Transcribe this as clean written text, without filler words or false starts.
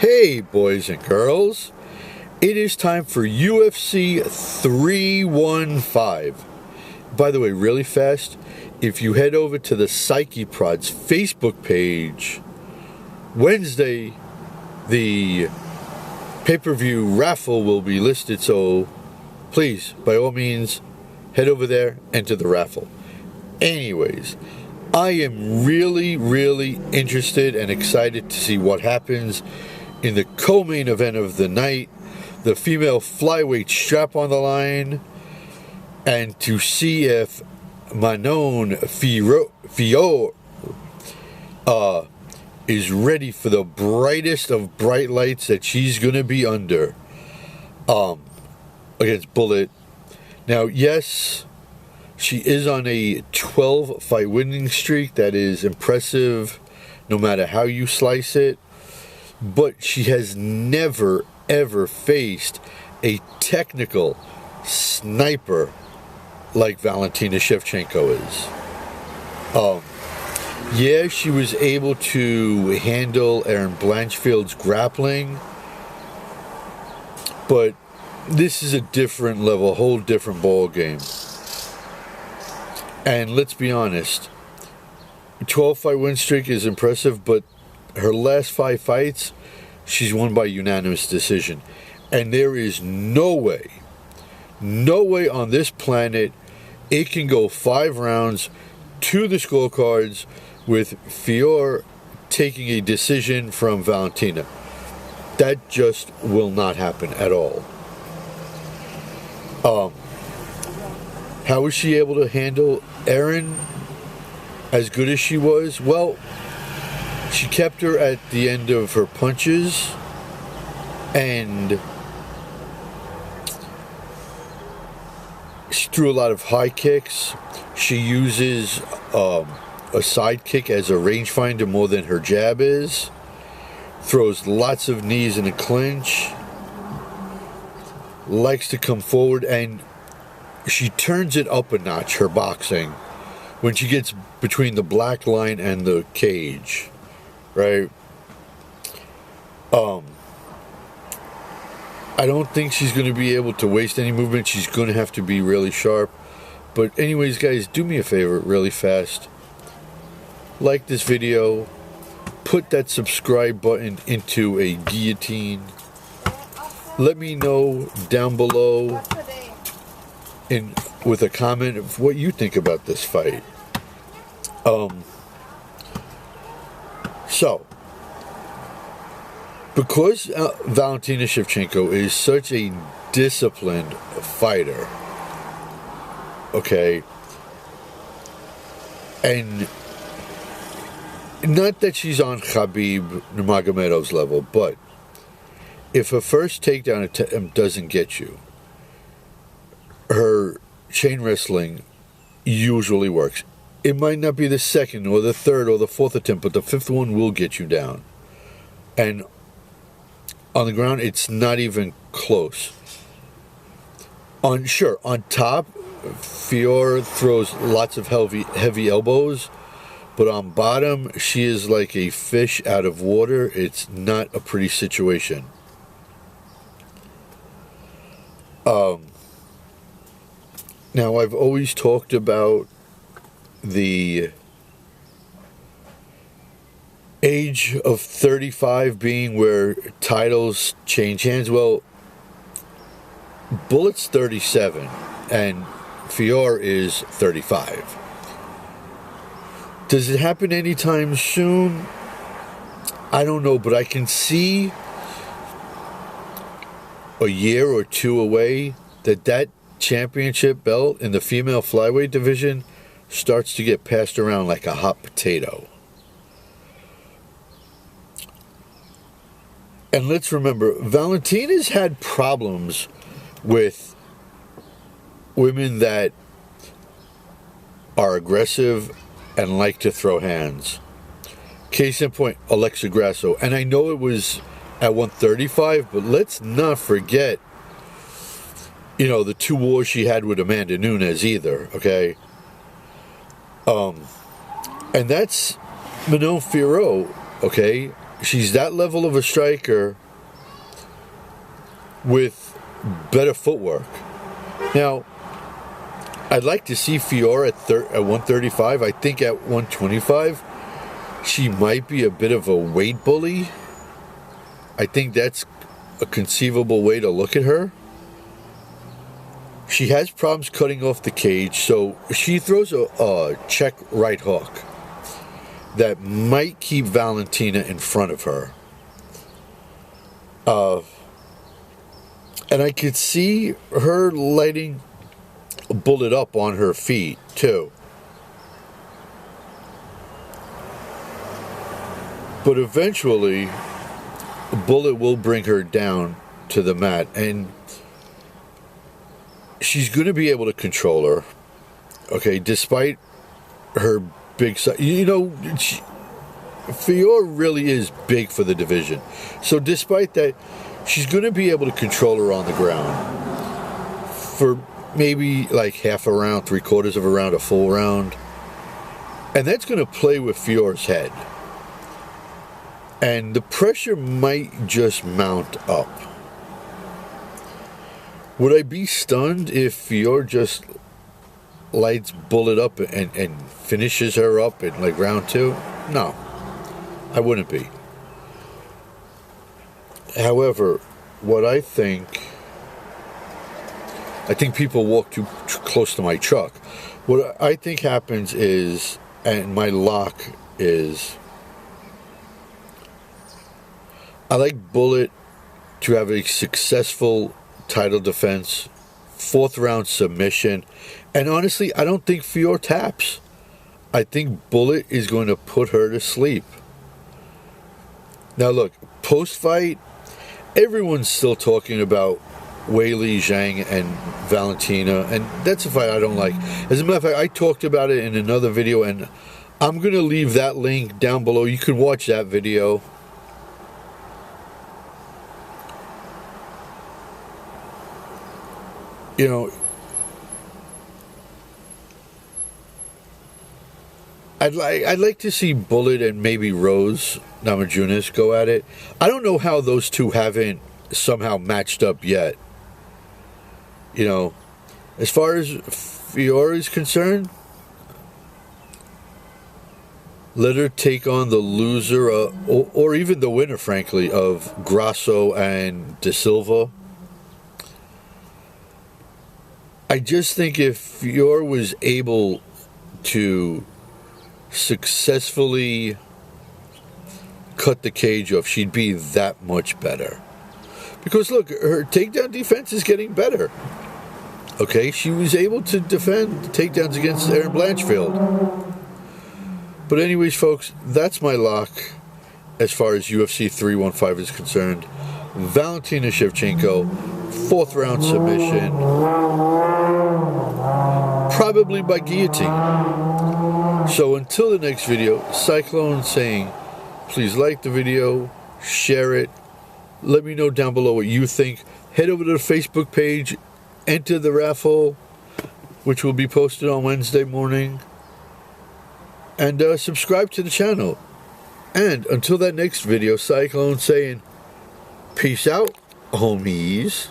Hey, boys and girls. It is time for UFC 315. By the way, really fast, if you head over to the CYCIEprodz Facebook page, Wednesday, the pay-per-view raffle will be listed, so please, by all means, head over there, enter the raffle. Anyways, I am really interested and excited to see what happens in the co-main event of the night, the female flyweight strap on the line, and to see if Manon Fiorot is ready for the brightest of bright lights that she's going to be under against Bullet. Now, yes, she is on a 12-fight winning streak. That is impressive no matter how you slice it. But she has never, ever faced a technical sniper like Valentina Shevchenko is. Yeah, she was able to handle Erin Blanchfield's grappling, but this is a different level, a whole different ball game. And let's be honest, 12-fight win streak is impressive, but her last 5 fights, she's won by unanimous decision. And there is no way on this planet it can go 5 rounds to the scorecards with Fiorot taking a decision from Valentina. That just will not happen at all. How was she able to handle Erin as good as she was? Well, she kept her at the end of her punches, and she threw a lot of high kicks. She uses a side kick as a rangefinder more than her jab is. Throws lots of knees in a clinch. Likes to come forward, and she turns it up a notch, her boxing, when she gets between the black line and the cage. Right? I don't think she's going to be able to waste any movement. She's going to have to be really sharp. But anyways, guys, do me a favor really fast. Like this video. Put that subscribe button into a guillotine. Let me know down below with a comment of what you think about this fight. So, because Valentina Shevchenko is such a disciplined fighter, okay, and not that she's on Khabib Nurmagomedov's level, but if her first takedown attempt doesn't get you, her chain wrestling usually works. It might not be the second or the third or the fourth attempt, but the fifth one will get you down. And on the ground, it's not even close. On top, Fiorot throws lots of heavy elbows, but on bottom, she is like a fish out of water. It's not a pretty situation. Now, I've always talked about the age of 35 being where titles change hands. Well, Bullet's 37 and Fiorot is 35. Does it happen anytime soon? I don't know, but I can see a year or two away that championship belt in the female flyweight division starts to get passed around like a hot potato. And let's remember, Valentina's had problems with women that are aggressive and like to throw hands. Case in point, Alexa Grasso. And I know it was at 135, but let's not forget, the 2 wars she had with Amanda Nunes either, okay? And that's Manon Fiorot, okay? she's that level of a striker with better footwork. Now, I'd like to see Fiorot at 135. I think at 125, she might be a bit of a weight bully. I think that's a conceivable way to look at her. She has problems cutting off the cage, so she throws a check right hook that might keep Valentina in front of her. And I could see her lighting a bullet up on her feet, too. But eventually, a bullet will bring her down to the mat, and she's going to be able to control her, okay, despite her big size. You know, Fiorot really is big for the division. So despite that, she's going to be able to control her on the ground for maybe like half a round, 3/4 of a round, a full round. And that's going to play with Fiorot's head. And the pressure might just mount up. Would I be stunned if Fiorot just lights bullet up and finishes her up in like round 2? No, I wouldn't be. However, what I think people walk too close to my truck. What I think happens is, and my lock is, I like Bullet to have a successful title defense, 4th round submission, and honestly, I don't think Fiorot taps. I think Bullet is going to put her to sleep. Now look, post-fight, everyone's still talking about Weili Zhang and Valentina, and that's a fight I don't like. As a matter of fact, I talked about it in another video, and I'm going to leave that link down below. You can watch that video. You know, I'd like to see Bullet and maybe Rose Namajunas go at it. I don't know how those two haven't somehow matched up yet. You know, as far as Fiorot is concerned, let her take on the loser, or even the winner, frankly, of Grasso and De Silva. I just think if Fiorot was able to successfully cut the cage off, she'd be that much better. Because look, her takedown defense is getting better. Okay, she was able to defend takedowns against Erin Blanchfield. But anyways, folks, that's my lock as far as UFC 315 is concerned. Valentina Shevchenko, 4th round submission, probably by guillotine. So until the next video, Cyclone saying, please like the video, share it, let me know down below what you think. Head over to the Facebook page, enter the raffle, which will be posted on Wednesday morning, and subscribe to the channel. And until that next video, Cyclone saying, peace out, homies.